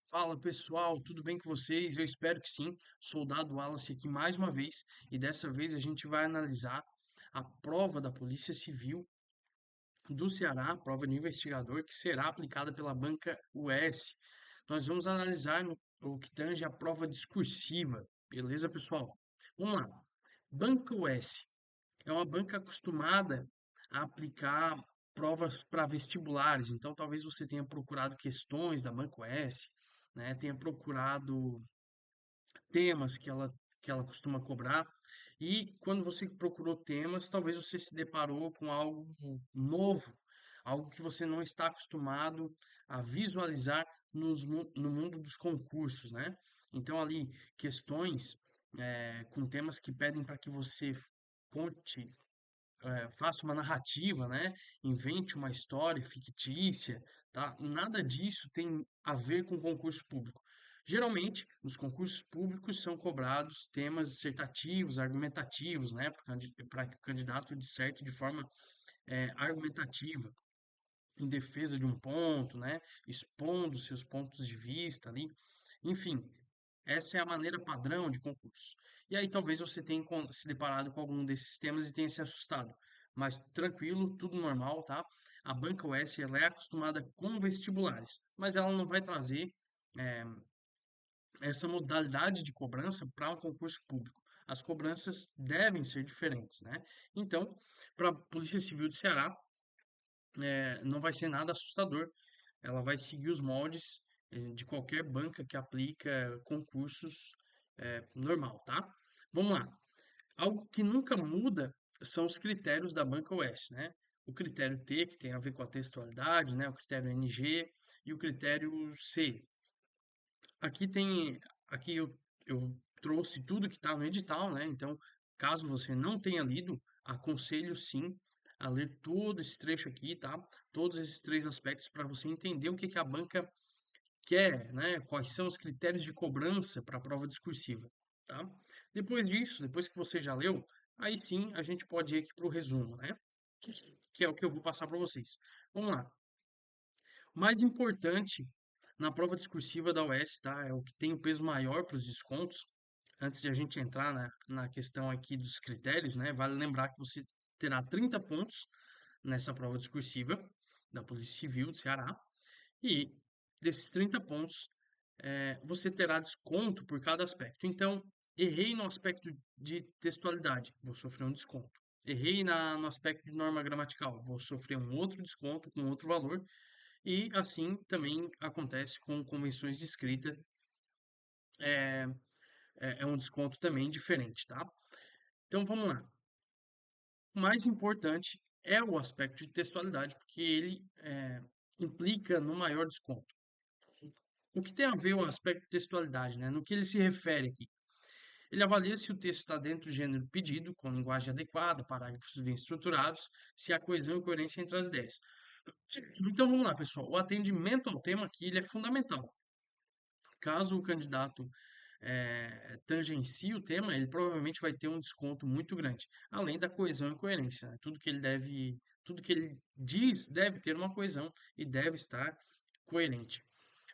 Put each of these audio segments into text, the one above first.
Fala pessoal, tudo bem com vocês? Eu espero que sim. Soldado Wallace aqui mais uma vez e dessa vez a gente vai analisar a prova da Polícia Civil do Ceará, a prova de investigador que será aplicada pela banca US. Nós vamos analisar o que tange a prova discursiva, beleza, pessoal? Vamos lá. Banca US é uma banca acostumada a aplicar provas para vestibulares, então talvez você tenha procurado questões da Banco S, né, tenha procurado temas que ela costuma cobrar, e quando você procurou temas, talvez você se deparou com algo novo, algo que você não está acostumado a visualizar no mundo dos concursos, né? Então ali questões com temas que pedem para que você conte faça uma narrativa, né? Invente uma história fictícia, tá? Nada disso tem a ver com concurso público. Geralmente, nos concursos públicos são cobrados temas dissertativos, argumentativos, né? Para que o candidato disserte de forma argumentativa, em defesa de um ponto, né? Expondo seus pontos de vista ali. Enfim, essa é a maneira padrão de concurso. E aí talvez você tenha se deparado com algum desses temas e tenha se assustado. Mas tranquilo, tudo normal, tá? A Banca US ela é acostumada com vestibulares, mas ela não vai trazer é, essa modalidade de cobrança para um concurso público. As cobranças devem ser diferentes, né? Então, para a Polícia Civil do Ceará, não vai ser nada assustador. Ela vai seguir os moldes de qualquer banca que aplica concursos normal, tá? Vamos lá. Algo que nunca muda são os critérios da banca US, né? O critério T, que tem a ver com a textualidade, né? O critério NG e o critério C. Aqui tem, aqui eu trouxe tudo que está no edital, né? Então, caso você não tenha lido, aconselho sim a ler todo esse trecho aqui, tá? Todos esses três aspectos para você entender o que que a banca quer, né? Quais são os critérios de cobrança para a prova discursiva, tá? Depois disso, depois que você já leu, aí sim a gente pode ir aqui para o resumo, né? Que é o que eu vou passar para vocês. Vamos lá. O mais importante na prova discursiva da UES, tá? É o que tem o peso maior para os descontos. Antes de a gente entrar na questão aqui dos critérios, né? Vale lembrar que você terá 30 pontos nessa prova discursiva da Polícia Civil do Ceará. E desses 30 pontos, você terá desconto por cada aspecto. Então, errei no aspecto de textualidade, vou sofrer um desconto. Errei no aspecto de norma gramatical, vou sofrer um outro desconto com outro valor. E assim também acontece com convenções de escrita, é, é um desconto também diferente, tá? Então vamos lá. O mais importante é o aspecto de textualidade, porque ele implica no maior desconto. O que tem a ver o aspecto de textualidade, né? No que ele se refere aqui? Ele avalia se o texto está dentro do gênero pedido, com linguagem adequada, parágrafos bem estruturados, se há coesão e coerência entre as ideias. Então vamos lá, pessoal. O atendimento ao tema aqui ele é fundamental. Caso o candidato tangencie o tema, ele provavelmente vai ter um desconto muito grande, além da coesão e coerência, né? Tudo que ele diz deve ter uma coesão e deve estar coerente.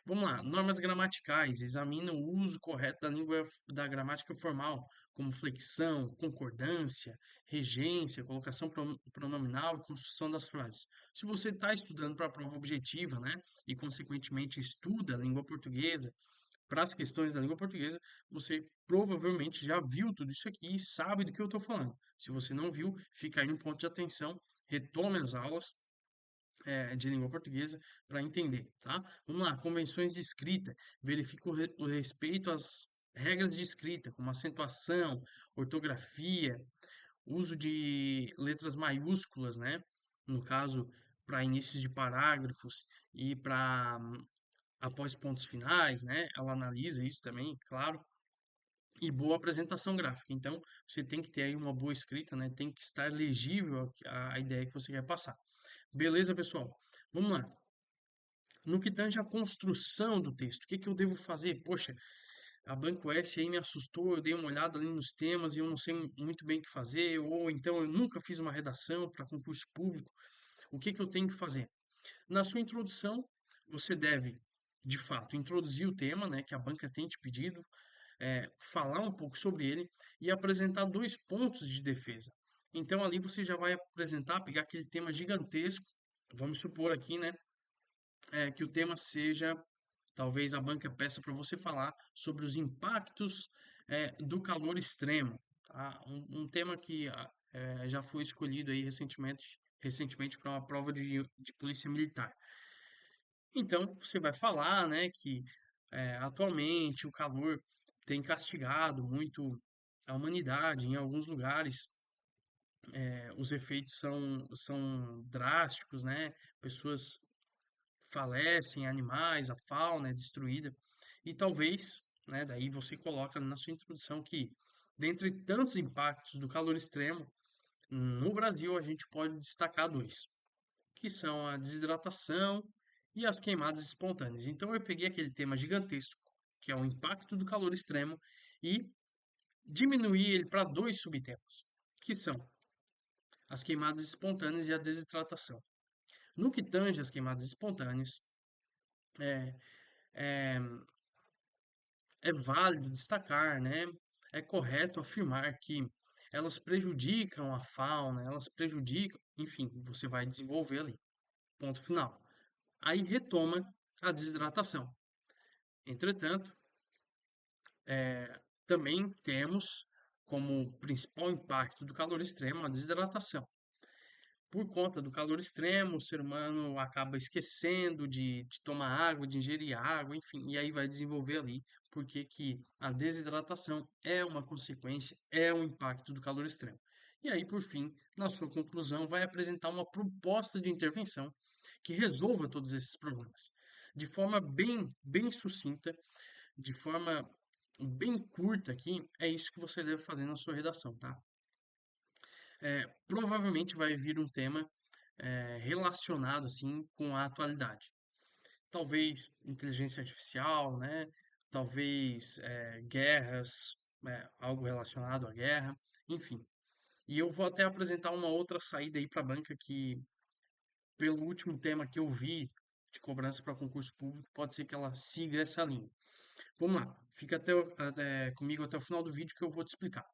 Vamos lá, normas gramaticais, examina o uso correto da língua da gramática formal, como flexão, concordância, regência, colocação pronominal e construção das frases. Se você está estudando para a prova objetiva, né, e consequentemente estuda a língua portuguesa, para as questões da língua portuguesa, você provavelmente já viu tudo isso aqui e sabe do que eu estou falando. Se você não viu, fica aí um ponto de atenção, retome as aulas de língua portuguesa para entender, tá? Vamos lá, convenções de escrita, verifica o respeito às regras de escrita, como acentuação, ortografia, uso de letras maiúsculas, né? No caso, para inícios de parágrafos e para após pontos finais, né? Ela analisa isso também, claro. E boa apresentação gráfica. Então, você tem que ter aí uma boa escrita, né? Tem que estar legível a ideia que você quer passar. Beleza, pessoal? Vamos lá. No que tange a construção do texto, o que que eu devo fazer? Poxa, a Banco S aí me assustou, eu dei uma olhada ali nos temas e eu não sei muito bem o que fazer, ou então eu nunca fiz uma redação para concurso público. O que que eu tenho que fazer? Na sua introdução, você deve de fato, introduzir o tema, né, que a banca tem te pedido, falar um pouco sobre ele e apresentar dois pontos de defesa. Então, ali você já vai apresentar, pegar aquele tema gigantesco, vamos supor aqui, né, que o tema seja, talvez a banca peça para você falar sobre os impactos do calor extremo, tá? Um tema que já foi escolhido aí recentemente para uma prova de polícia militar. Então, você vai falar, né, que atualmente o calor tem castigado muito a humanidade em alguns lugares. Os efeitos são drásticos, né? Pessoas falecem, animais, a fauna é destruída. E talvez, né, daí você coloca na sua introdução que, dentre tantos impactos do calor extremo, no Brasil a gente pode destacar dois, que são a desidratação e as queimadas espontâneas. Então eu peguei aquele tema gigantesco, que é o impacto do calor extremo, e diminuí ele para dois subtemas, que são as queimadas espontâneas e a desidratação. No que tange as queimadas espontâneas, é, é, é válido destacar, né? É correto afirmar que elas prejudicam a fauna, elas prejudicam, enfim, você vai desenvolver ali. Ponto final. Aí retoma a desidratação. Entretanto, também temos como principal impacto do calor extremo a desidratação. Por conta do calor extremo, o ser humano acaba esquecendo de tomar água, de ingerir água, enfim, e aí vai desenvolver ali porque que a desidratação é uma consequência, é um impacto do calor extremo. E aí, por fim, na sua conclusão, vai apresentar uma proposta de intervenção que resolva todos esses problemas. De forma bem sucinta, de forma bem curta aqui, é isso que você deve fazer na sua redação, tá? Provavelmente vai vir um tema relacionado assim com a atualidade. Talvez inteligência artificial, né? Talvez guerras, algo relacionado à guerra, enfim. E eu vou até apresentar uma outra saída aí para a banca que, pelo último tema que eu vi de cobrança para concurso público, pode ser que ela siga essa linha. Vamos lá, fica comigo até o final do vídeo que eu vou te explicar.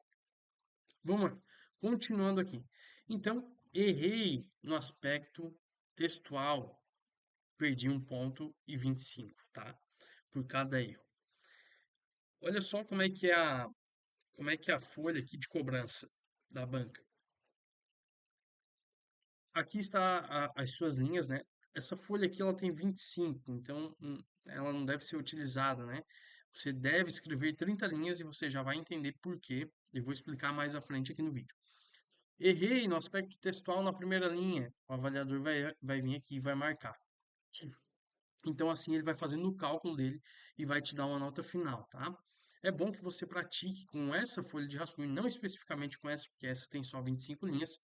Vamos lá, continuando aqui. Então, errei no aspecto textual, perdi 1,25 tá? Por cada erro. Olha só como é que é a folha aqui de cobrança da banca. Aqui está as suas linhas, né? Essa folha aqui ela tem 25, então ela não deve ser utilizada, né? Você deve escrever 30 linhas e você já vai entender por quê. Eu vou explicar mais à frente aqui no vídeo. Errei no aspecto textual na primeira linha. O avaliador vai vir aqui e vai marcar. Então, assim, ele vai fazendo o cálculo dele e vai te dar uma nota final, tá? É bom que você pratique com essa folha de rascunho, não especificamente com essa, porque essa tem só 25 linhas,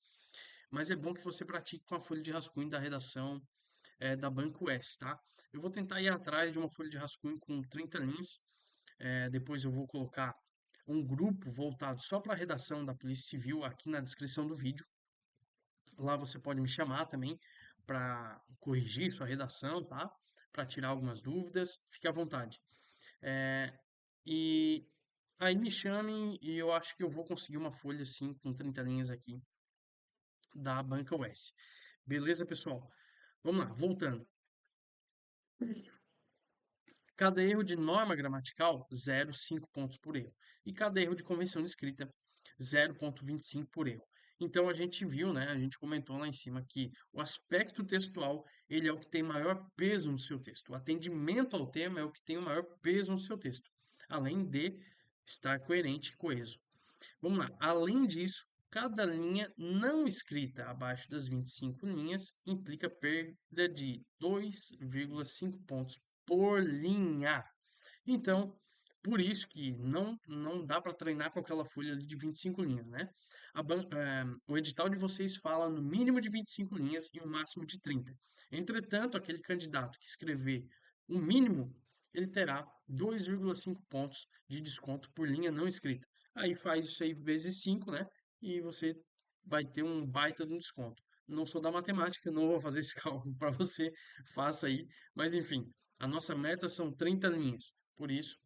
mas é bom que você pratique com a folha de rascunho da redação da Banco S, tá? Eu vou tentar ir atrás de uma folha de rascunho com 30 linhas, depois eu vou colocar um grupo voltado só para a redação da Polícia Civil aqui na descrição do vídeo. Lá você pode me chamar também para corrigir sua redação, tá? Para tirar algumas dúvidas, fique à vontade. É, e aí me chamem e eu acho que eu vou conseguir uma folha assim com 30 linhas aqui da Banca US. Beleza, pessoal? Vamos lá, voltando. Cada erro de norma gramatical, 0,5 pontos por erro. E cada erro de convenção de escrita, 0,25 por erro. Então a gente viu, né, a gente comentou lá em cima que o aspecto textual, ele é o que tem maior peso no seu texto. O atendimento ao tema é o que tem o maior peso no seu texto, além de estar coerente e coeso. Vamos lá. Além disso, cada linha não escrita abaixo das 25 linhas implica perda de 2,5 pontos por linha. Então, por isso que não dá para treinar com aquela folha ali de 25 linhas, né? O edital de vocês fala no mínimo de 25 linhas e um máximo de 30. Entretanto, aquele candidato que escrever o mínimo, ele terá 2,5 pontos de desconto por linha não escrita. Aí faz isso aí vezes 5, né? E você vai ter um baita de um desconto. Não sou da matemática, não vou fazer esse cálculo para você, faça aí, mas enfim, A nossa meta são 30 linhas, por isso,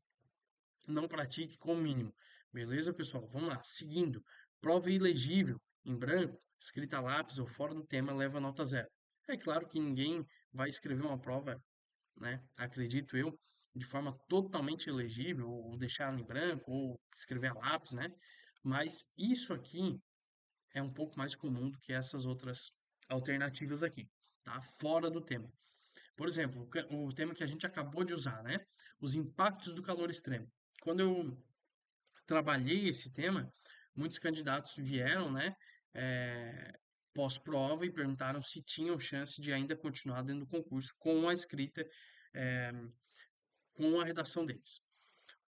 não pratique com o mínimo. Beleza, pessoal? Vamos lá. Seguindo, prova ilegível, em branco, escrita a lápis ou fora do tema, leva nota zero. É claro que ninguém vai escrever uma prova, né? Acredito eu, de forma totalmente ilegível, ou deixar ela em branco, ou escrever a lápis, né? Mas isso aqui é um pouco mais comum do que essas outras alternativas aqui, tá? Fora do tema. Por exemplo, o tema que a gente acabou de usar, né? Os impactos do calor extremo. Quando eu trabalhei esse tema, muitos candidatos vieram, né? eh, Pós-prova e perguntaram se tinham chance de ainda continuar dentro do concurso com a escrita, eh, com a redação deles.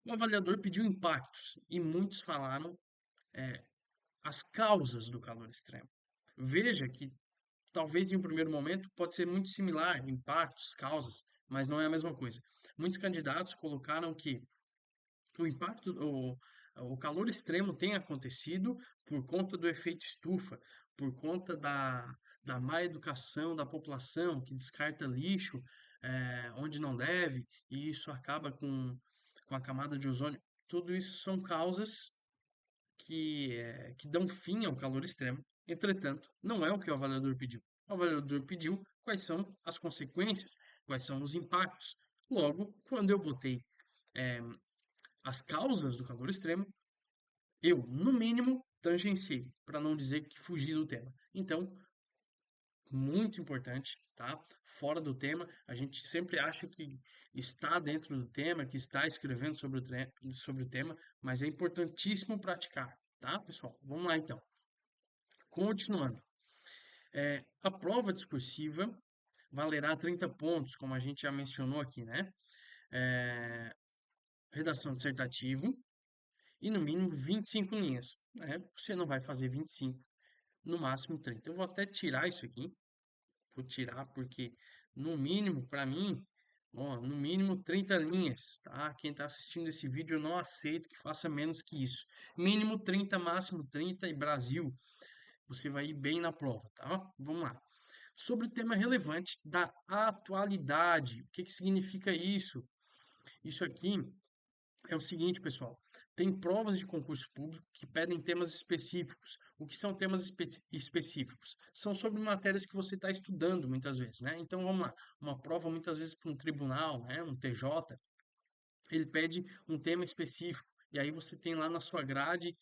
O avaliador pediu impactos e muitos falaram as causas do calor extremo. Veja que talvez em um primeiro momento pode ser muito similar, impactos, causas, mas não é a mesma coisa. Muitos candidatos colocaram que o impacto, o calor extremo tem acontecido por conta do efeito estufa, por conta da má educação da população que descarta lixo onde não deve, e isso acaba com a camada de ozônio. Tudo isso são causas que dão fim ao calor extremo. Entretanto, não é o que o avaliador pediu. O avaliador pediu quais são as consequências, quais são os impactos. Logo, quando eu botei eh, as causas do calor extremo, eu, no mínimo, tangenciei, para não dizer que fugi do tema. Então, muito importante, tá? Fora do tema, a gente sempre acha que está dentro do tema, que está escrevendo sobre o tema, mas é importantíssimo praticar, tá, pessoal? Vamos lá então. Continuando. A prova discursiva valerá 30 pontos, como a gente já mencionou aqui, né? É, redação dissertativa e no mínimo 25 linhas, né? Você não vai fazer 25, no máximo 30. Eu vou até tirar isso aqui, vou tirar porque no mínimo, para mim, ó, no mínimo 30 linhas, tá? Quem está assistindo esse vídeo, eu não aceito que faça menos que isso. Mínimo 30, máximo 30 e Brasil, você vai ir bem na prova, tá? Vamos lá. Sobre o tema relevante da atualidade. O que que significa isso? Isso aqui é o seguinte, pessoal. Tem provas de concurso público que pedem temas específicos. O que são temas específicos? São sobre matérias que você está estudando muitas vezes, né? Então vamos lá. Uma prova muitas vezes para um tribunal, né? Um TJ, ele pede um tema específico. E aí você tem lá na sua grade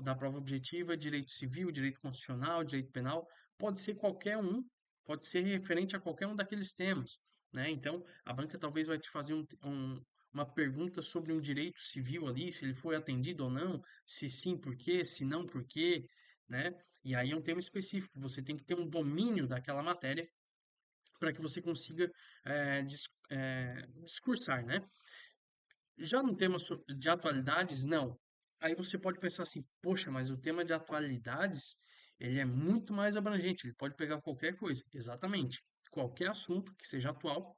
da prova objetiva direito civil, direito constitucional, direito penal. Pode ser qualquer um, pode ser referente a qualquer um daqueles temas, né? Então, a banca talvez vai te fazer uma pergunta sobre um direito civil ali, se ele foi atendido ou não, se sim, por quê, se não, por quê, né? E aí é um tema específico. Você tem que ter um domínio daquela matéria para que você consiga discursar, né? Já no tema de atualidades, não. Aí você pode pensar assim, poxa, mas o tema de atualidades, ele é muito mais abrangente, ele pode pegar qualquer coisa. Exatamente. Qualquer assunto que seja atual,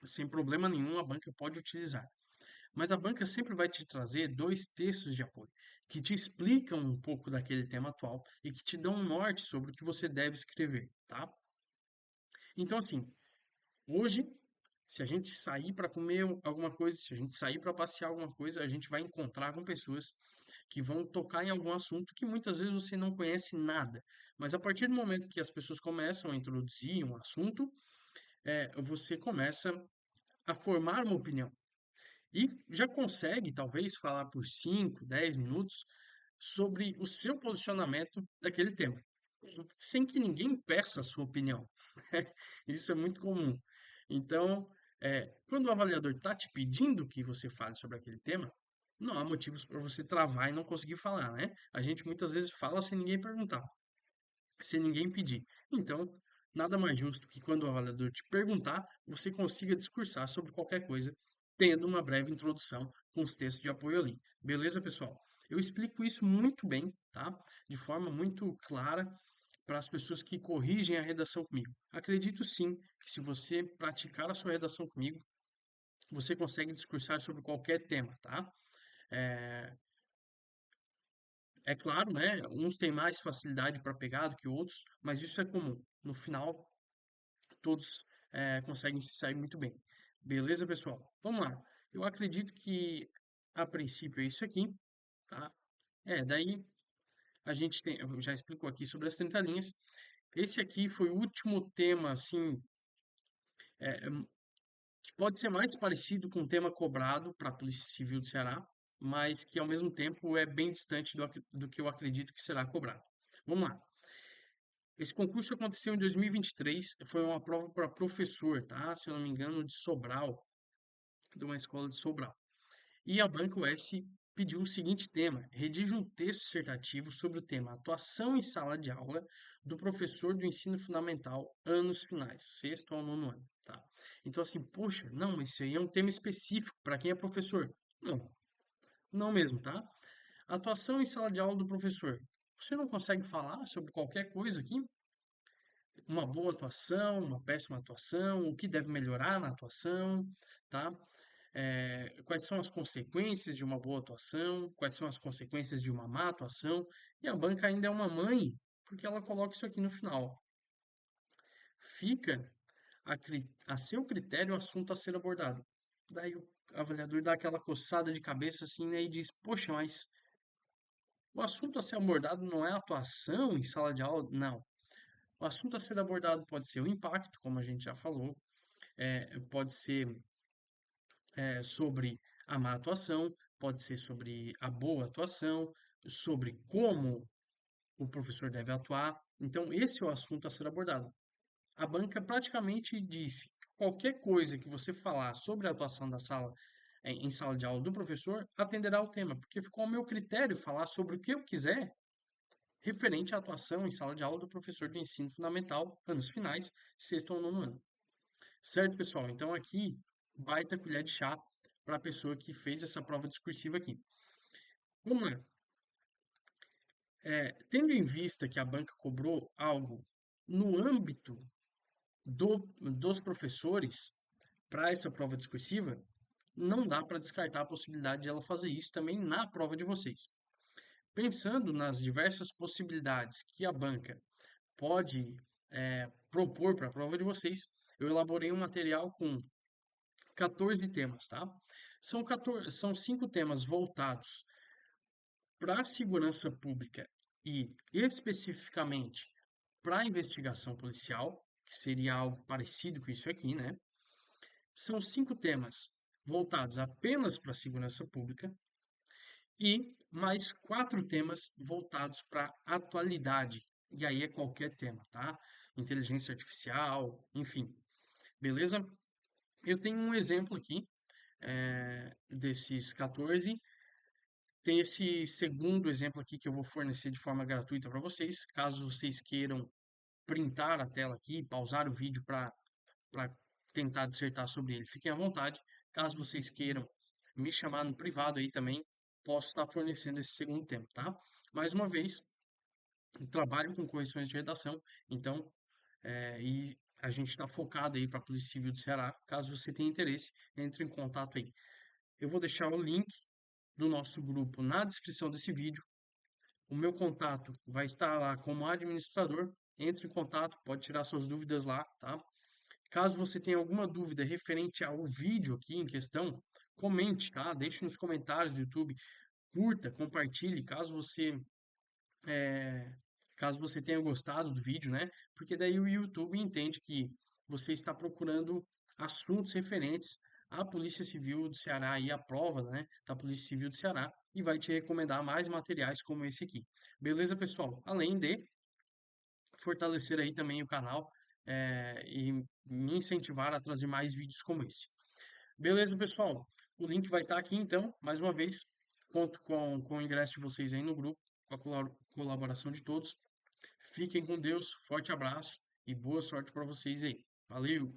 sem problema nenhum, a banca pode utilizar. Mas a banca sempre vai te trazer dois textos de apoio, que te explicam um pouco daquele tema atual e que te dão um norte sobre o que você deve escrever, tá? Então, assim, hoje, se a gente sair para comer alguma coisa, se a gente sair para passear alguma coisa, a gente vai encontrar com pessoas que vão tocar em algum assunto que muitas vezes você não conhece nada. Mas a partir do momento que as pessoas começam a introduzir um assunto, você começa a formar uma opinião. E já consegue, talvez, falar por 5, 10 minutos sobre o seu posicionamento daquele tema, sem que ninguém peça a sua opinião. Isso é muito comum. Então, quando o avaliador está te pedindo que você fale sobre aquele tema, não há motivos para você travar e não conseguir falar, né? A gente muitas vezes fala sem ninguém perguntar, sem ninguém pedir. Então, nada mais justo que quando o avaliador te perguntar, você consiga discursar sobre qualquer coisa, tendo uma breve introdução com os textos de apoio ali. Beleza, pessoal? Eu explico isso muito bem, tá? De forma muito clara para as pessoas que corrigem a redação comigo. Acredito sim que se você praticar a sua redação comigo, você consegue discursar sobre qualquer tema, tá? É, é claro, né? Uns têm mais facilidade para pegar do que outros, mas isso é comum. No final, todos conseguem se sair muito bem. Beleza, pessoal? Vamos lá. Eu acredito que a princípio é isso aqui, tá? Daí a gente tem, eu já explicou aqui sobre as 30 linhas. Esse aqui foi o último tema, assim, é, que pode ser mais parecido com o tema cobrado para a Polícia Civil do Ceará, mas que ao mesmo tempo é bem distante do que eu acredito que será cobrado. Vamos lá. Esse concurso aconteceu em 2023, foi uma prova para professor, tá? Se eu não me engano, de Sobral, de uma escola de Sobral. E a Banca UES pediu o seguinte tema: redige um texto dissertativo sobre o tema atuação em sala de aula do professor do ensino fundamental, anos finais, sexto ao nono ano, tá? Então, assim, poxa, não, mas isso aí é um tema específico para quem é professor. Não, não mesmo, tá? Atuação em sala de aula do professor. Você não consegue falar sobre qualquer coisa aqui? Uma boa atuação, uma péssima atuação, o que deve melhorar na atuação, tá? Quais são as consequências de uma boa atuação, quais são as consequências de uma má atuação, e a banca ainda é uma mãe, porque ela coloca isso aqui no final. Fica a seu critério o assunto a ser abordado. Daí o avaliador dá aquela coçada de cabeça assim, né, e diz: Poxa, mas o assunto a ser abordado não é a atuação em sala de aula? Não. O assunto a ser abordado pode ser o impacto, como a gente já falou, pode ser sobre a má atuação, pode ser sobre a boa atuação, sobre como o professor deve atuar. Então, esse é o assunto a ser abordado. A banca praticamente disse: qualquer coisa que você falar sobre a atuação da sala em sala de aula do professor atenderá ao tema, porque ficou ao meu critério falar sobre o que eu quiser referente à atuação em sala de aula do professor do ensino fundamental, anos finais, sexto ou nono ano. Certo, pessoal? Então aqui, baita colher de chá para a pessoa que fez essa prova discursiva aqui. Vamos lá. Tendo em vista que a banca cobrou algo no âmbito dos professores para essa prova discursiva, não dá para descartar a possibilidade de ela fazer isso também na prova de vocês. Pensando nas diversas possibilidades que a banca pode propor para a prova de vocês, eu elaborei um material com 14 temas, tá? São 5 temas voltados para a segurança pública e especificamente para a investigação policial, que seria algo parecido com isso aqui, né? São 5 temas voltados apenas para a segurança pública e mais 4 temas voltados para a atualidade. E aí é qualquer tema, tá? Inteligência artificial, enfim. Beleza? Eu tenho um exemplo aqui desses 14. Tem esse segundo exemplo aqui que eu vou fornecer de forma gratuita para vocês. Caso vocês queiram printar a tela aqui, pausar o vídeo para tentar dissertar sobre ele, fiquem à vontade. Caso vocês queiram me chamar no privado aí também, posso estar fornecendo esse segundo tempo, tá? Mais uma vez, trabalho com correções de redação, então, e a gente está focado aí para a Polícia Civil do Ceará. Caso você tenha interesse, entre em contato aí. Eu vou deixar o link do nosso grupo na descrição desse vídeo. O meu contato vai estar lá como administrador. Entre em contato, pode tirar suas dúvidas lá, tá? Caso você tenha alguma dúvida referente ao vídeo aqui em questão, comente, tá? Deixe nos comentários do YouTube, curta, compartilhe, é, caso você tenha gostado do vídeo, né? Porque daí o YouTube entende que você está procurando assuntos referentes à Polícia Civil do Ceará e à prova, né, da Polícia Civil do Ceará e vai te recomendar mais materiais como esse aqui. Beleza, pessoal? Além de fortalecer aí também o canal e me incentivar a trazer mais vídeos como esse. Beleza, pessoal? O link vai estar aqui então, mais uma vez. Conto com o ingresso de vocês aí no grupo, com a colaboração de todos. Fiquem com Deus, forte abraço e boa sorte para vocês aí. Valeu!